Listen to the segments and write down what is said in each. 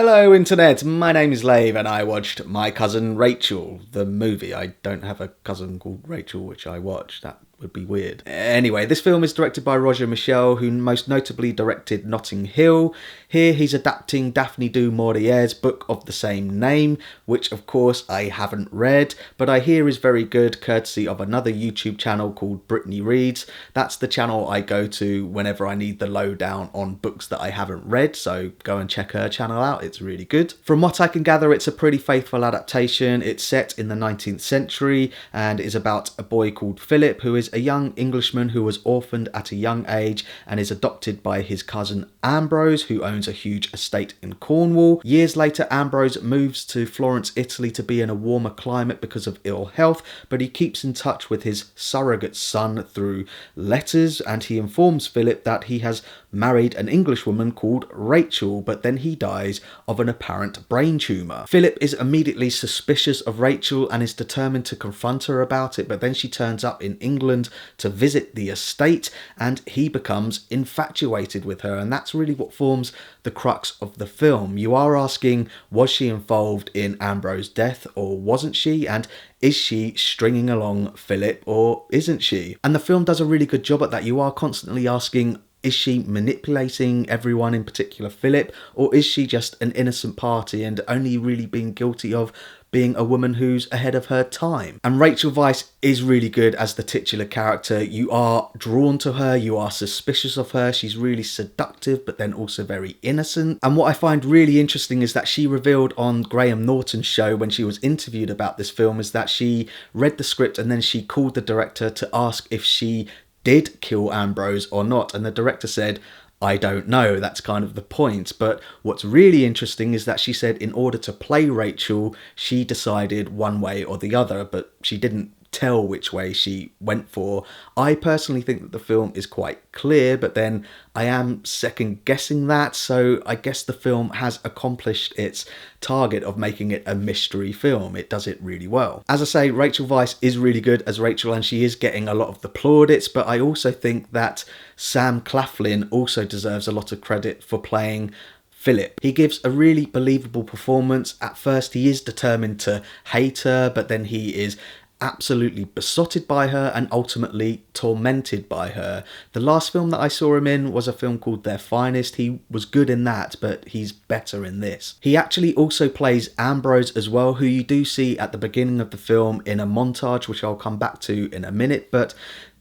Hello Internet, my name is Lave and I watched My Cousin Rachel, the movie. I don't have a cousin called Rachel which I watched, that would be weird. Anyway, this film is directed by Michell, who most notably directed Notting Hill. Here he's adapting Daphne du Maurier's book of the same name, which of course I haven't read, but I hear is very good, courtesy of another YouTube channel called Brittany Reads. That's the channel I go to whenever I need the lowdown on books that I haven't read, so go and check her channel out, it's really good. From what I can gather, it's a pretty faithful adaptation. It's set in the 19th century and is about a boy called Philip, who is a young Englishman who was orphaned at a young age and is adopted by his cousin Ambrose, who owns a huge estate in Cornwall. Years later, Ambrose moves to Florence, Italy to be in a warmer climate because of ill health, but he keeps in touch with his surrogate son through letters, and he informs Philip that he has married an Englishwoman called Rachel, but then he dies of an apparent brain tumour. Philip is immediately suspicious of Rachel and is determined to confront her about it, but then she turns up in England to visit the estate and he becomes infatuated with her, and that's really what forms the crux of the film. You are asking, was she involved in Ambrose's death or wasn't she? And is she stringing along Philip or isn't she? And the film does a really good job at that. You are constantly asking, is she manipulating everyone, in particular Philip, or is she just an innocent party and only really being guilty of being a woman who's ahead of her time? And Rachel Weisz is really good as the titular character. You are drawn to her, you are suspicious of her, she's really seductive but then also very innocent. And what I find really interesting is that she revealed on Graham Norton's show when she was interviewed about this film is that she read the script and then she called the director to ask if she did kill Ambrose or not, and the director said, I don't know, that's kind of the point. But what's really interesting is that she said in order to play Rachel, she decided one way or the other, but she didn't tell which way she went for. I personally think that the film is quite clear, but then I am second guessing that, so I guess the film has accomplished its target of making it a mystery film. It does it really well. As I say, Rachel Weisz is really good as Rachel and she is getting a lot of the plaudits, but I also think that Sam Claflin also deserves a lot of credit for playing Philip. He gives a really believable performance. At first he is determined to hate her, but then he is absolutely besotted by her and ultimately tormented by her. The last film that I saw him in was a film called Their Finest. He was good in that, but he's better in this. He actually also plays Ambrose as well, who you do see at the beginning of the film in a montage, which I'll come back to in a minute, but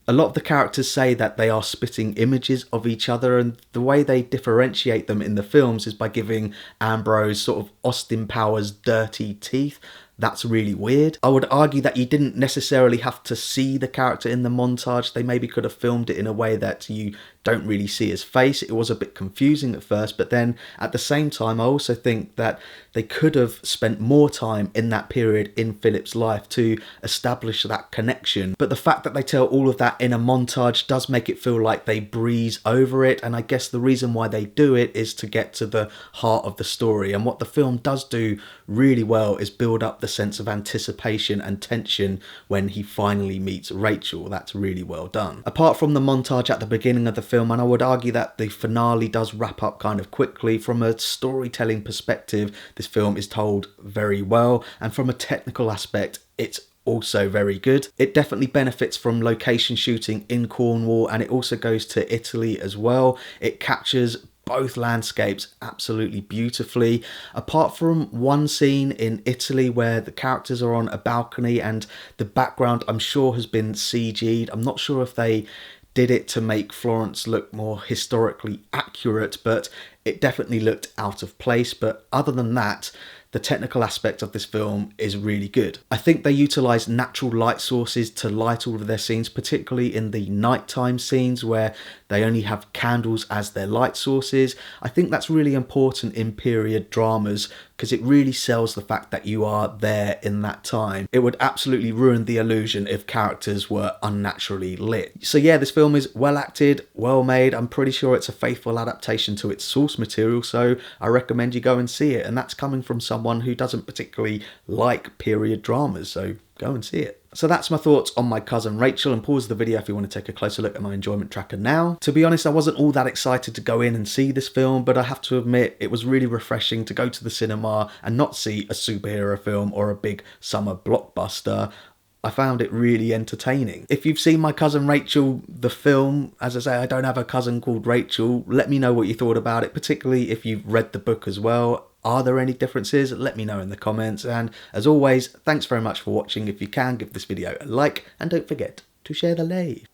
a lot of the characters say that they are spitting images of each other, and the way they differentiate them in the films is by giving Ambrose sort of Austin Powers' dirty teeth. That's really weird. I would argue that you didn't necessarily have to see the character in the montage. They maybe could have filmed it in a way that you don't really see his face. It was a bit confusing at first, but then at the same time, I also think that they could have spent more time in that period in Philip's life to establish that connection. But the fact that they tell all of that in a montage does make it feel like they breeze over it, and I guess the reason why they do it is to get to the heart of the story. And what the film does do really well is build up the sense of anticipation and tension when he finally meets Rachel. That's really well done. Apart from the montage at the beginning of the film, and I would argue that the finale does wrap up kind of quickly, from a storytelling perspective, this film is told very well, and from a technical aspect, it's also very good. It definitely benefits from location shooting in Cornwall, and it also goes to Italy as well. It captures both landscapes absolutely beautifully, apart from one scene in Italy where the characters are on a balcony and the background I'm sure has been CG'd. I'm not sure if they did it to make Florence look more historically accurate, but it definitely looked out of place. But other than that, the technical aspect of this film is really good. I think they utilise natural light sources to light all of their scenes, particularly in the nighttime scenes where they only have candles as their light sources. I think that's really important in period dramas because it really sells the fact that you are there in that time. It would absolutely ruin the illusion if characters were unnaturally lit. So yeah, this film is well acted, well made. I'm pretty sure it's a faithful adaptation to its source material, so I recommend you go and see it. And that's coming from someone who doesn't particularly like period dramas, so go and see it. So that's my thoughts on My Cousin Rachel, and pause the video if you want to take a closer look at my enjoyment tracker now. To be honest, I wasn't all that excited to go in and see this film, but I have to admit it was really refreshing to go to the cinema and not see a superhero film or a big summer blockbuster. I found it really entertaining. If you've seen My Cousin Rachel, the film, as I say, I don't have a cousin called Rachel. Let me know what you thought about it, particularly if you've read the book as well. Are there any differences? Let me know in the comments. And as always, thanks very much for watching. If you can, give this video a like and don't forget to share the lave.